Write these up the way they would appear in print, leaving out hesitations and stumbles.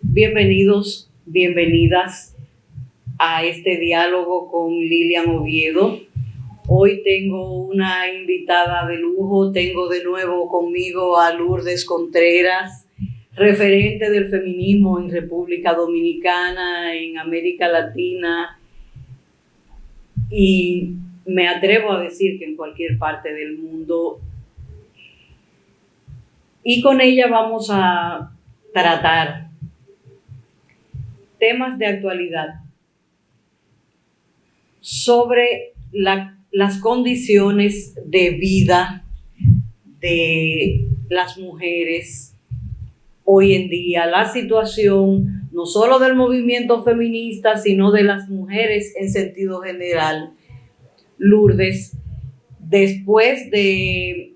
Bienvenidos, bienvenidas a este diálogo con Lilian Oviedo. Hoy tengo una invitada de lujo, tengo de nuevo conmigo a Lourdes Contreras, referente del feminismo en República Dominicana, en América Latina y me atrevo a decir que en cualquier parte del mundo. Y con ella vamos a tratar temas de actualidad sobre las condiciones de vida de las mujeres hoy en día, la situación no solo del movimiento feminista, sino de las mujeres en sentido general. Lourdes, después de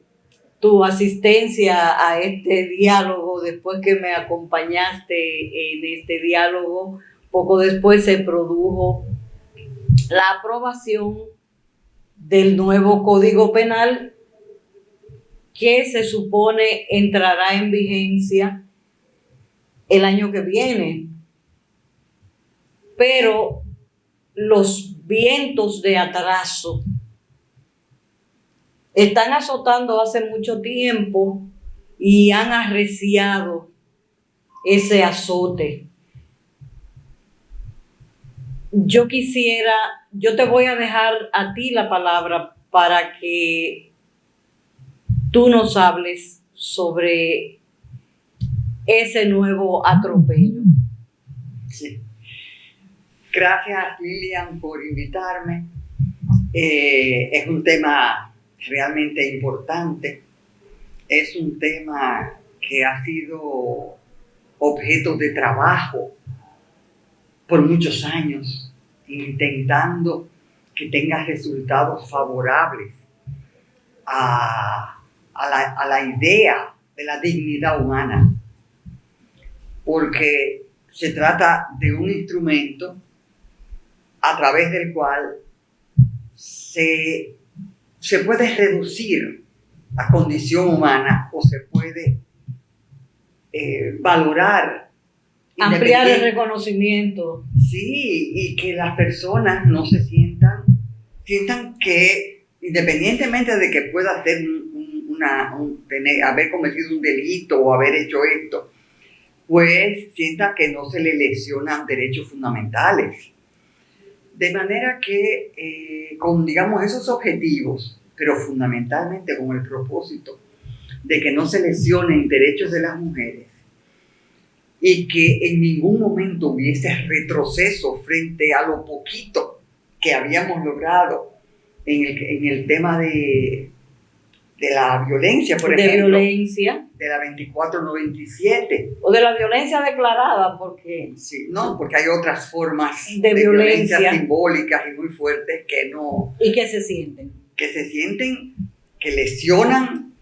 tu asistencia a este diálogo, después que me acompañaste en este diálogo, poco después se produjo la aprobación del nuevo Código Penal que se supone entrará en vigencia el año que viene. Pero los vientos de atraso están azotando hace mucho tiempo y han arreciado ese azote. Yo te voy a dejar a ti la palabra para que tú nos hables sobre ese nuevo atropello. Sí. Gracias, Lilian, por invitarme. Es un tema realmente importante. Es un tema que ha sido objeto de trabajo por muchos años, intentando que tenga resultados favorables a la idea de la dignidad humana, porque se trata de un instrumento a través del cual se puede reducir la condición humana o se puede valorar, ampliar el reconocimiento. Sí, y que las personas no se sientan que, independientemente de que pueda hacer haber cometido un delito o haber hecho esto, pues sienta que no se le lesionan derechos fundamentales. De manera que con, digamos, esos objetivos, pero fundamentalmente con el propósito de que no se lesionen derechos de las mujeres y que en ningún momento hubiese retroceso frente a lo poquito que habíamos logrado en el tema de la violencia, por ejemplo. Violencia. De la 2497. O de la violencia declarada, porque... Sí, no, porque hay otras formas de violencia simbólicas y muy fuertes que no... Y que se sienten. Que lesionan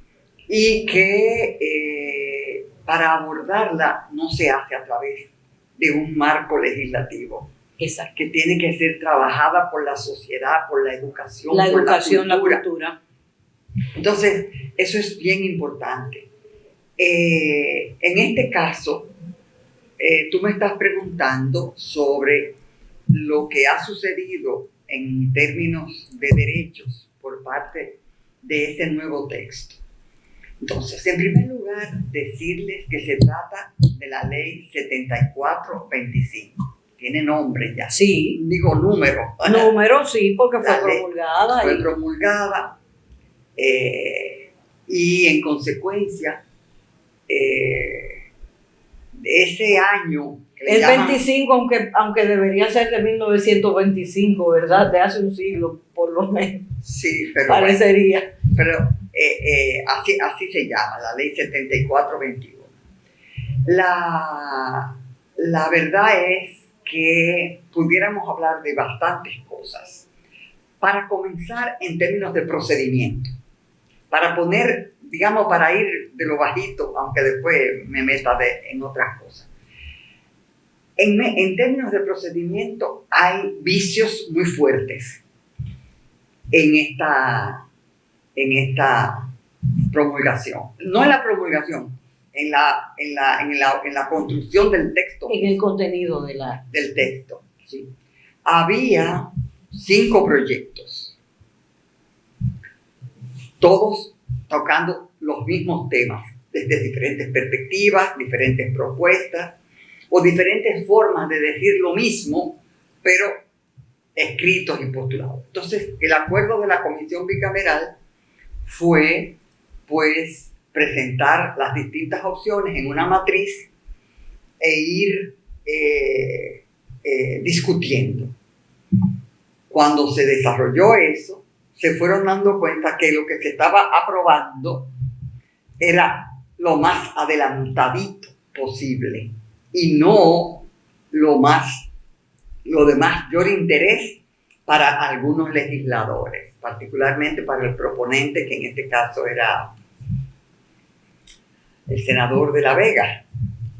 y que para abordarla no se hace a través de un marco legislativo. Exacto. Que tiene que ser trabajada por la sociedad, por la educación, la la cultura. Entonces, eso es bien importante. En este caso, tú me estás preguntando sobre lo que ha sucedido en términos de derechos por parte de ese nuevo texto. Entonces, en primer lugar, decirles que se trata de la ley 7425. Tiene nombre ya. Sí. Digo número. Número, sí, porque fue promulgada. Fue promulgada. Y en consecuencia, ese año... Es 25, aunque debería ser de 1925, ¿verdad? De hace un siglo, por lo menos. Sí, pero... Parecería. Bueno, pero así se llama, la ley 7421. La verdad es que pudiéramos hablar de bastantes cosas. Para comenzar, en términos de procedimiento. Para poner, digamos, para ir de lo bajito, aunque después me meta en otras cosas. En términos de procedimiento, hay vicios muy fuertes en esta promulgación. No en la promulgación, en la construcción del texto. En el contenido del texto. ¿Sí? Había 5 proyectos, todos tocando los mismos temas, desde diferentes perspectivas, diferentes propuestas o diferentes formas de decir lo mismo, pero escritos y postulados. Entonces, el acuerdo de la Comisión Bicameral fue, pues, presentar las distintas opciones en una matriz e ir discutiendo. Cuando se desarrolló eso, se fueron dando cuenta que lo que se estaba aprobando era lo más adelantadito posible y no lo de mayor interés para algunos legisladores, particularmente para el proponente, que en este caso era el senador de La Vega,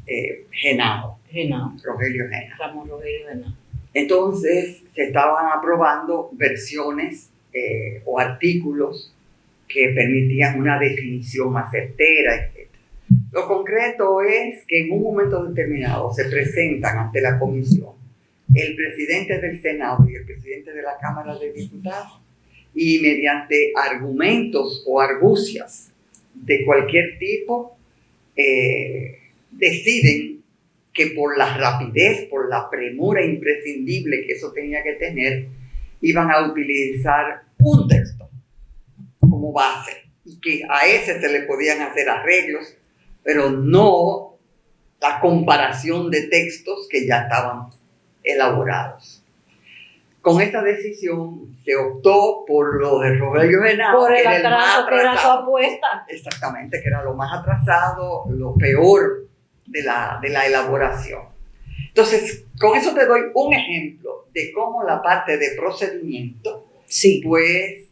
Rogelio Genao. Ramón Rogelio Genao. Entonces se estaban aprobando versiones o artículos que permitían una definición más certera, etc. Lo concreto es que en un momento determinado se presentan ante la comisión el presidente del Senado y el presidente de la Cámara de Diputados y mediante argumentos o argucias de cualquier tipo deciden que por la rapidez, por la premura imprescindible que eso tenía que tener, iban a utilizar un texto como base y que a ese se le podían hacer arreglos, pero no la comparación de textos que ya estaban elaborados. Con esta decisión se optó por lo de Rogelio Genao, por el atraso que era su apuesta. Exactamente, que era lo más atrasado, lo peor de la elaboración. Entonces, con eso te doy un ejemplo de cómo la parte de procedimiento, sí, pues,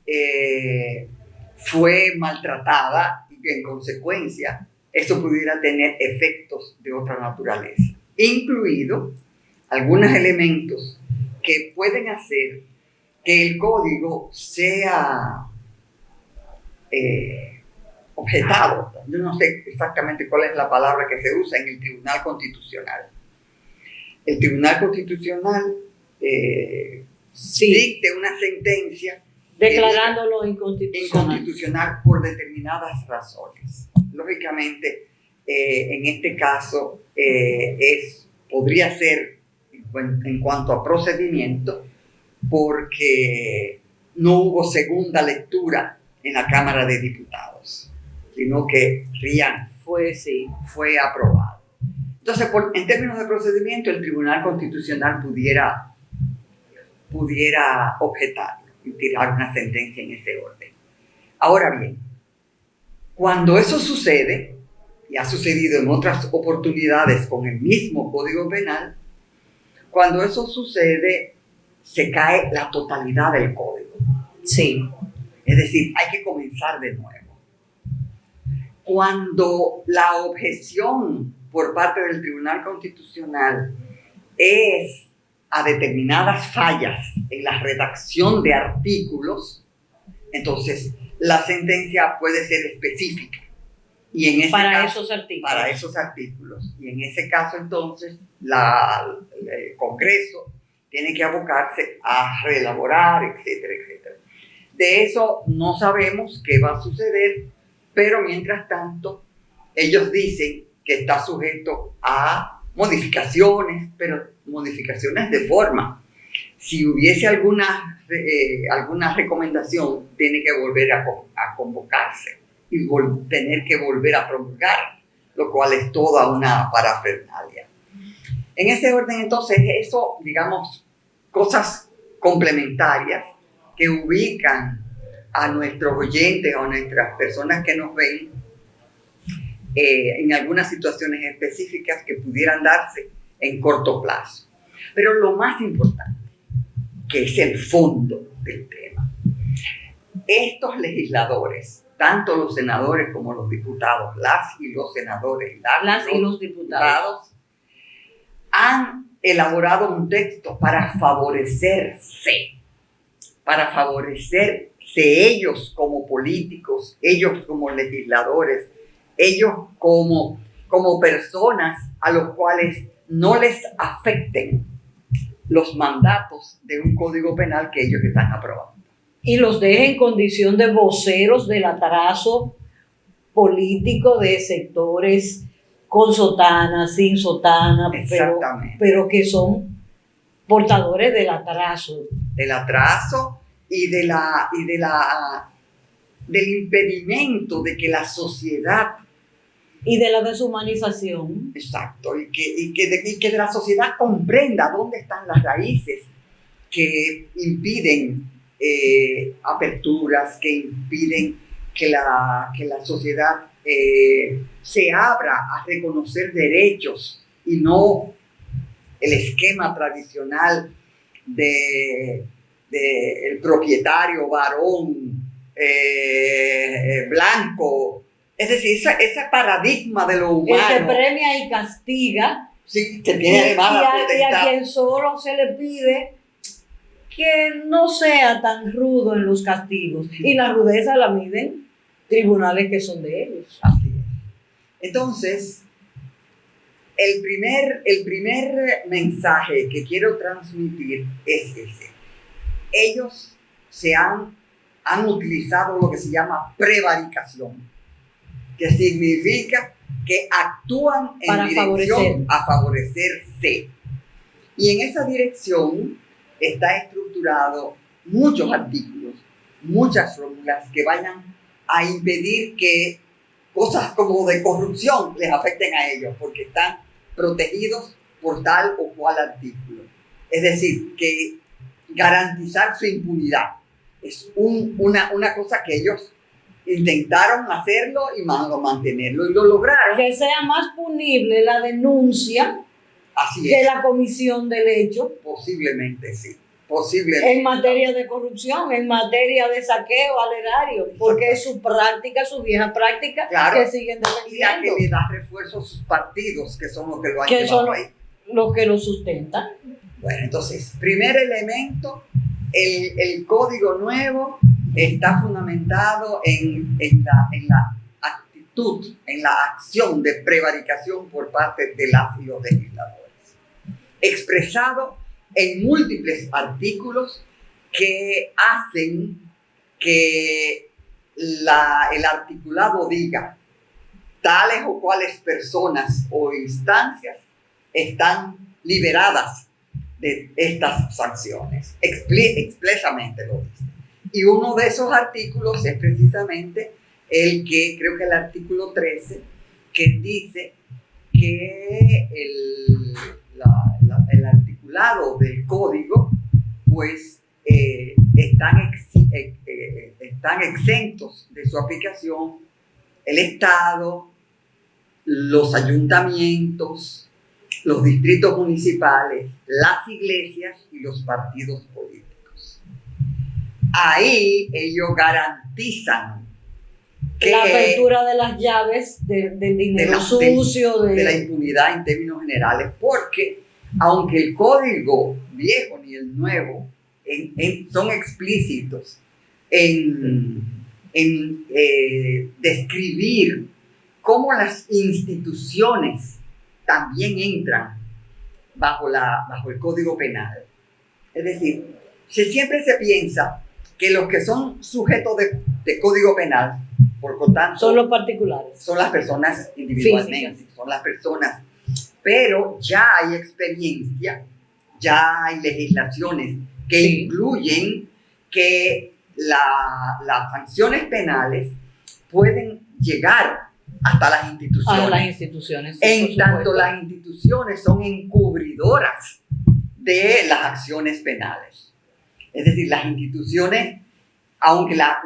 fue maltratada y que en consecuencia eso pudiera tener efectos de otra naturaleza, incluido algunos elementos que pueden hacer que el código sea objetado. Yo no sé exactamente cuál es la palabra que se usa en el Tribunal Constitucional. El Tribunal Constitucional dicte una sentencia declarándolo inconstitucional por determinadas razones. Lógicamente, en este caso, podría ser en cuanto a procedimiento, porque no hubo segunda lectura en la Cámara de Diputados, sino que RIAN fue aprobado. Entonces, en términos de procedimiento, el Tribunal Constitucional pudiera objetarlo y tirar una sentencia en ese orden. Ahora bien, cuando eso sucede, y ha sucedido en otras oportunidades con el mismo Código Penal, cuando eso sucede, se cae la totalidad del código. Sí. Es decir, hay que comenzar de nuevo. Cuando la objeción por parte del Tribunal Constitucional es a determinadas fallas en la redacción de artículos, entonces la sentencia puede ser específica. Y en ese para caso, esos artículos. Y en ese caso, entonces, el Congreso tiene que abocarse a reelaborar, etcétera, etcétera. De eso no sabemos qué va a suceder, pero mientras tanto, ellos dicen que está sujeto a modificaciones, pero modificaciones de forma. Si hubiese alguna recomendación, tiene que volver a convocarse y tener que volver a promulgar, lo cual es toda una parafernalia. En ese orden, entonces, eso, digamos, cosas complementarias que ubican a nuestros oyentes o a nuestras personas que nos ven en algunas situaciones específicas que pudieran darse en corto plazo. Pero lo más importante, que es el fondo del tema, estos legisladores, tanto los senadores como los diputados, las y los senadores, las y los diputados, han elaborado un texto para favorecerse ellos como políticos, ellos como legisladores, ellos como como personas a los cuales no les afecten los mandatos de un código penal que ellos están aprobando. Y los deje en condición de voceros del atraso político de sectores con sotana, sin sotana, pero que son portadores del atraso. Del atraso y del impedimento de que la sociedad... Y de la deshumanización. Exacto, y que de la sociedad comprenda dónde están las raíces que impiden aperturas, que impiden que la sociedad se abra a reconocer derechos y no el esquema tradicional de el propietario varón blanco. Es decir, ese paradigma de lo humano. El que premia y castiga. Sí, que tiene además la potestad. Y a quien solo se le pide que no sea tan rudo en los castigos. Y la rudeza la miden tribunales que son de ellos. Así es. Entonces, el primer mensaje que quiero transmitir es ese. Ellos han utilizado lo que se llama prevaricación, que significa que actúan en dirección a favorecerse. Y en esa dirección está estructurado muchos artículos, muchas fórmulas que vayan a impedir que cosas como de corrupción les afecten a ellos, porque están protegidos por tal o cual artículo. Es decir, que garantizar su impunidad es una cosa que ellos intentaron hacerlo y mantenerlo, y lo lograron. Que sea más punible la denuncia que la comisión del hecho. Posiblemente sí. Posiblemente. En materia de corrupción, en materia de saqueo al erario, porque es su práctica, su vieja práctica, claro, que siguen defendiendo. Y la que le da refuerzo a sus partidos, que son los que lo han llevado ahí. Los que lo sustentan. Bueno, entonces, primer elemento, el código nuevo está fundamentado en la actitud, en la acción de prevaricación por parte de las y los legisladores, expresado en múltiples artículos que hacen que el articulado diga tales o cuales personas o instancias están liberadas de estas sanciones. Expresamente lo dice. Y uno de esos artículos es precisamente el que, creo que el artículo 13, que dice que el articulado del código, pues están exentos de su aplicación el Estado, los ayuntamientos, los distritos municipales, las iglesias y los partidos políticos. Ahí ellos garantizan que la apertura de las llaves del dinero sucio, de la impunidad en términos generales, porque aunque el código viejo ni el nuevo son explícitos en describir cómo las instituciones también entran bajo el código penal. Es decir, siempre se piensa que los que son sujetos de código penal, por lo tanto, son los particulares. Son las personas individualmente, físicas. Son las personas. Pero ya hay experiencia, ya hay legislaciones que incluyen que las sanciones penales pueden llegar hasta las instituciones. A las instituciones. En tanto las instituciones son encubridoras de las acciones penales. Es decir, las instituciones, aunque la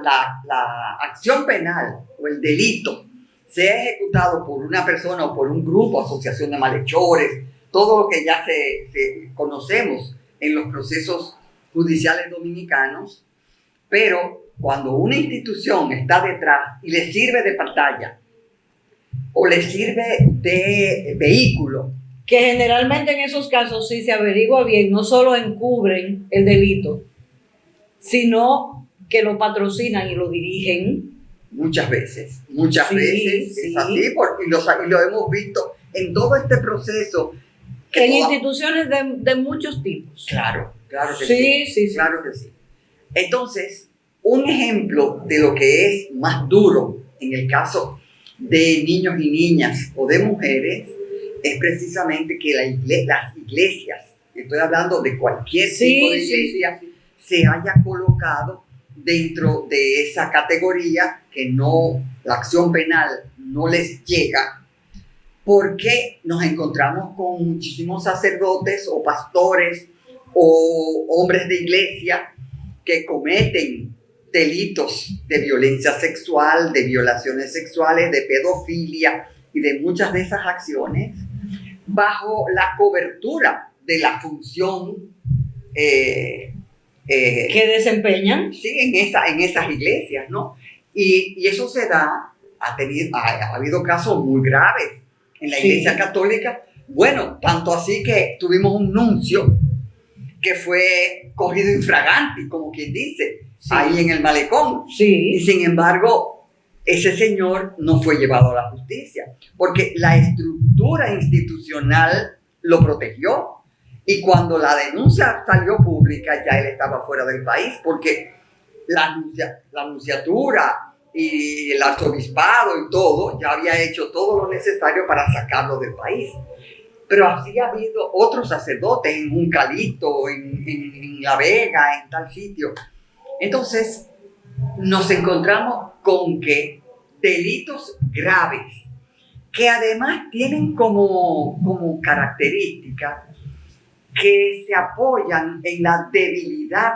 acción penal o el delito sea ejecutado por una persona o por un grupo, asociación de malhechores, todo lo que ya conocemos en los procesos judiciales dominicanos, pero cuando una institución está detrás y le sirve de pantalla o le sirve de vehículo, que generalmente en esos casos, si se averigua bien, no solo encubren el delito, sino que lo patrocinan y lo dirigen, Muchas veces Sí, es sí. así, y lo hemos visto en todo este proceso. En instituciones de muchos tipos. Claro que Sí, sí, sí, sí. claro que sí. Entonces, un ejemplo de lo que es más duro en el caso de niños y niñas o de mujeres es precisamente que las iglesias, estoy hablando de cualquier tipo de iglesia, se haya colocado dentro de esa categoría que no, la acción penal no les llega, porque nos encontramos con muchísimos sacerdotes o pastores o hombres de iglesia que cometen delitos de violencia sexual, de violaciones sexuales, de pedofilia y de muchas de esas acciones bajo la cobertura de la función que desempeñan. Sí, en esas iglesias, ¿no? Y eso se da, ha habido casos muy graves en la Iglesia Católica. Bueno, tanto así que tuvimos un nuncio que fue cogido infraganti, como quien dice, ahí en el malecón. Y sin embargo, ese señor no fue llevado a la justicia, porque la estructura institucional lo protegió. Y cuando la denuncia salió pública, ya él estaba fuera del país, porque la nunciatura y el arzobispado y todo ya había hecho todo lo necesario para sacarlo del país. Pero así ha habido otros sacerdotes en Juncalito, en La Vega, en tal sitio. Entonces, nos encontramos con que delitos graves, que además tienen como característica que se apoyan en la debilidad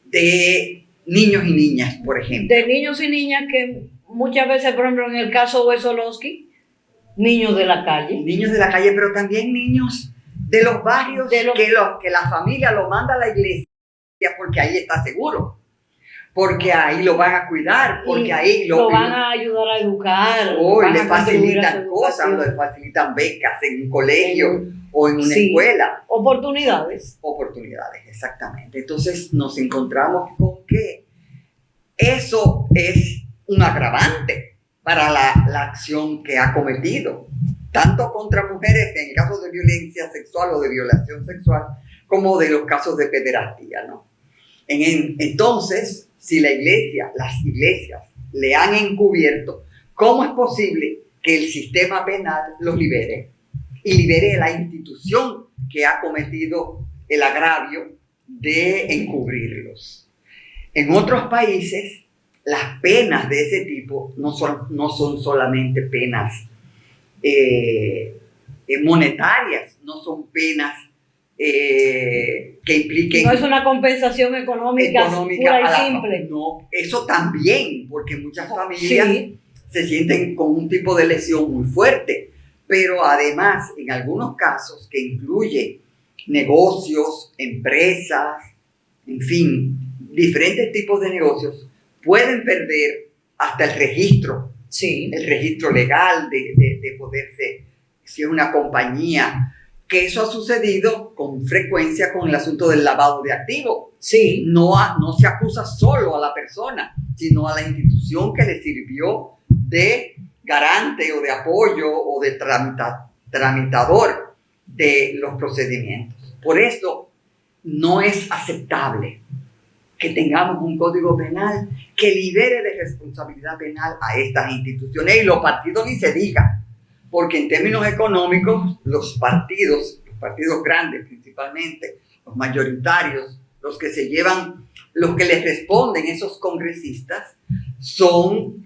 de niños y niñas, por ejemplo. De niños y niñas que muchas veces, por ejemplo, en el caso Wesolowski, niños de la calle. Niños de la calle, pero también niños de los barrios que la familia lo manda a la iglesia porque ahí está seguro, porque ahí lo van a cuidar, porque ahí lo van a ayudar a educar. Le facilitan cosas, le facilitan becas en un colegio o en una escuela. Oportunidades, exactamente. Entonces nos encontramos con que eso es un agravante para la acción que ha cometido, tanto contra mujeres en casos de violencia sexual o de violación sexual, como de los casos de pederastía, ¿no? Entonces, si las iglesias le han encubierto, ¿cómo es posible que el sistema penal los libere? Y libere a la institución que ha cometido el agravio de encubrirlos. En otros países, las penas de ese tipo no son solamente penas monetarias, no son penas que impliquen... No es una compensación económica pura y simple. No, eso también, porque muchas familias se sienten con un tipo de lesión muy fuerte, pero además, en algunos casos que incluye negocios, empresas, en fin, diferentes tipos de negocios, pueden perder hasta el registro legal de poderse, si es una compañía, que eso ha sucedido con frecuencia con el asunto del lavado de activos. No se acusa solo a la persona, sino a la institución que le sirvió de garante o de apoyo o de tramitador de los procedimientos. Por eso no es aceptable que tengamos un código penal que libere de responsabilidad penal a estas instituciones, y los partidos ni se diga, porque en términos económicos los partidos grandes principalmente, los mayoritarios, los que les responden esos congresistas, son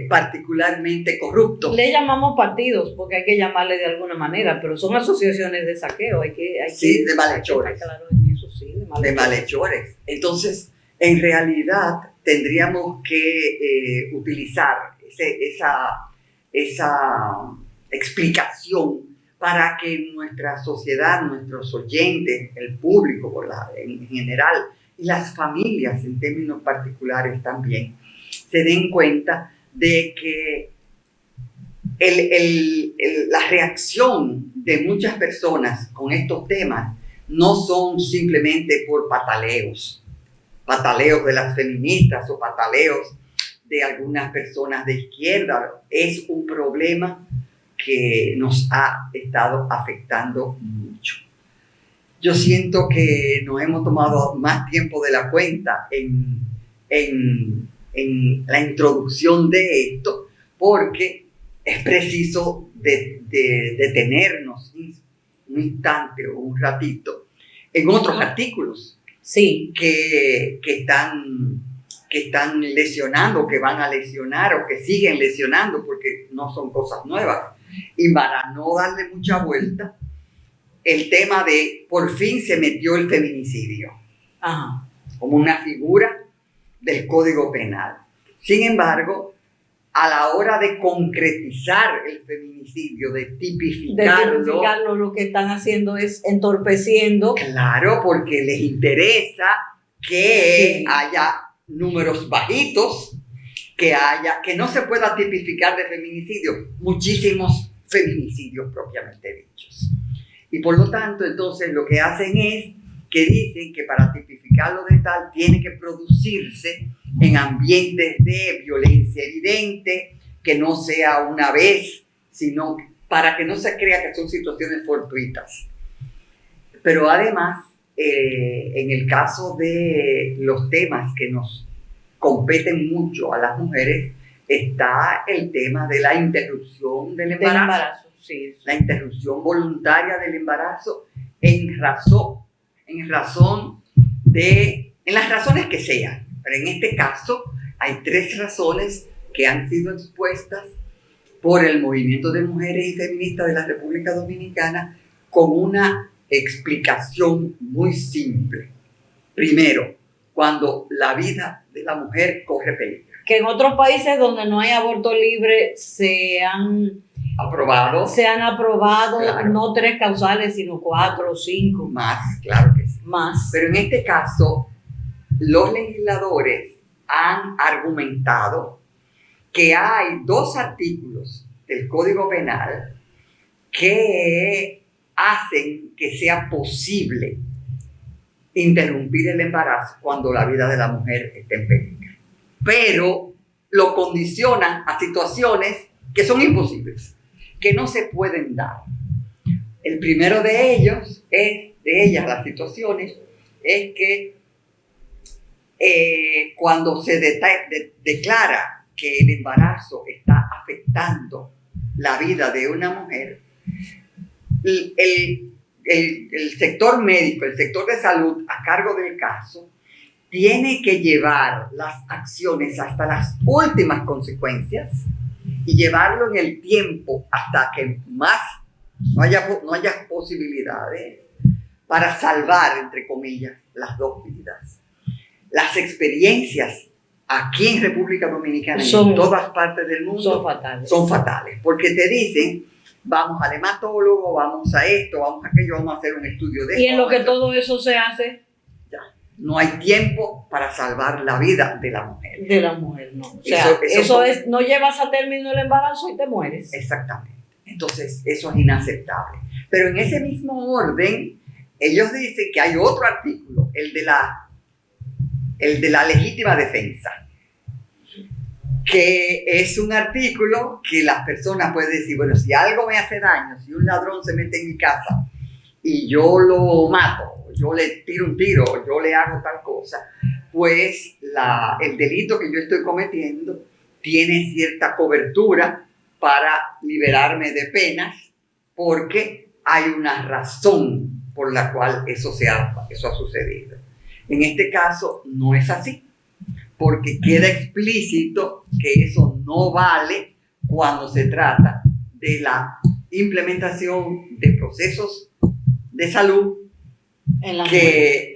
particularmente corruptos. Le llamamos partidos porque hay que llamarle de alguna manera, pero son asociaciones de saqueo, de malhechores. De malhechores. Entonces, en realidad, tendríamos que utilizar esa explicación para que nuestra sociedad, nuestros oyentes, el público en general, y las familias en términos particulares también, se den cuenta de que la reacción de muchas personas con estos temas no son simplemente por pataleos de las feministas o pataleos de algunas personas de izquierda. Es un problema que nos ha estado afectando mucho. Yo siento que nos hemos tomado más tiempo de la cuenta en la introducción de esto, porque es preciso detenernos un instante o un ratito en otros artículos sí, que están lesionando, que van a lesionar o que siguen lesionando, porque no son cosas nuevas. Y para no darle mucha vuelta, el tema de por fin se metió el feminicidio ajá, como una figura del Código Penal. Sin embargo, a la hora de concretizar el feminicidio, de tipificarlo, lo que están haciendo es entorpeciendo. Claro, porque les interesa que Sí. haya números bajitos, que no se pueda tipificar de feminicidio, muchísimos feminicidios propiamente dichos. Y por lo tanto, entonces lo que hacen es que dicen que para tipificarlo de tal tiene que producirse en ambientes de violencia evidente, que no sea una vez, sino para que no se crea que son situaciones fortuitas. Pero además, en el caso de los temas que nos competen mucho a las mujeres, está el tema de la interrupción del embarazo. Sí. La interrupción voluntaria del embarazo en las razones que sean. Pero en este caso hay 3 razones que han sido expuestas por el movimiento de mujeres y feministas de la República Dominicana con una explicación muy simple. Primero, cuando la vida de la mujer corre peligro. Que en otros países donde no hay aborto libre se han aprobado, claro, no 3 causales, sino 4 o 5. Más, claro que sí. Más. Pero en este caso, los legisladores han argumentado que hay 2 artículos del Código Penal que hacen que sea posible interrumpir el embarazo cuando la vida de la mujer está en peligro. Pero lo condicionan a situaciones que son imposibles, que no se pueden dar. El primero de ellas, las situaciones, es que cuando se declara que el embarazo está afectando la vida de una mujer, el sector médico, el sector de salud a cargo del caso, tiene que llevar las acciones hasta las últimas consecuencias y llevarlo en el tiempo hasta que más no haya posibilidades para salvar, entre comillas, las 2 vidas. Las experiencias aquí en República Dominicana y en todas partes del mundo son fatales, porque te dicen: vamos al hematólogo, vamos a esto, vamos a aquello, vamos a hacer un estudio de esto. Y en lo que todo eso se hace, ya no hay tiempo para salvar la vida de la mujer. De la mujer, no. O sea, eso es, no llevas a término el embarazo y te mueres. Exactamente. Entonces, eso es inaceptable. Pero en ese mismo orden, ellos dicen que hay otro artículo, el de la legítima defensa, que es un artículo que las personas pueden decir: bueno, si algo me hace daño, si un ladrón se mete en mi casa y yo lo mato, yo le tiro un tiro, yo le hago tal cosa, pues el delito que yo estoy cometiendo tiene cierta cobertura para liberarme de penas, porque hay una razón por la cual eso ha sucedido. En este caso no es así, porque queda explícito que eso no vale cuando se trata de la implementación de procesos de salud que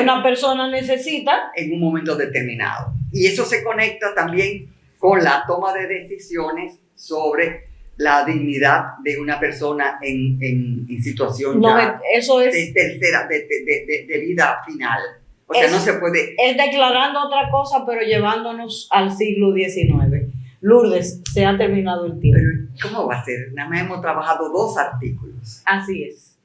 una persona necesita en un momento determinado. Y eso se conecta también con la toma de decisiones sobre la dignidad de una persona en situación de tercera, de vida final. O sea, no se puede... Es declarando otra cosa, pero llevándonos al siglo XIX. Lourdes, se ha terminado el tiempo. Pero, ¿cómo va a ser? Nada más hemos trabajado 2 artículos. Así es.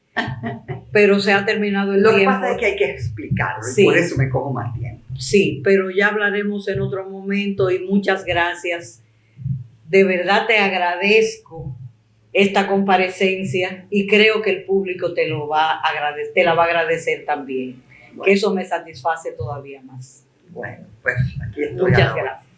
Pero se ha terminado el tiempo. Lo que pasa es que hay que explicarlo, sí. Y por eso me cojo más tiempo. Sí, pero ya hablaremos en otro momento y muchas gracias. De verdad te agradezco esta comparecencia y creo que el público te lo va a agradecer, te la va a agradecer también. Bueno. Que eso me satisface todavía más. Bueno, pues aquí estoy. Muchas gracias.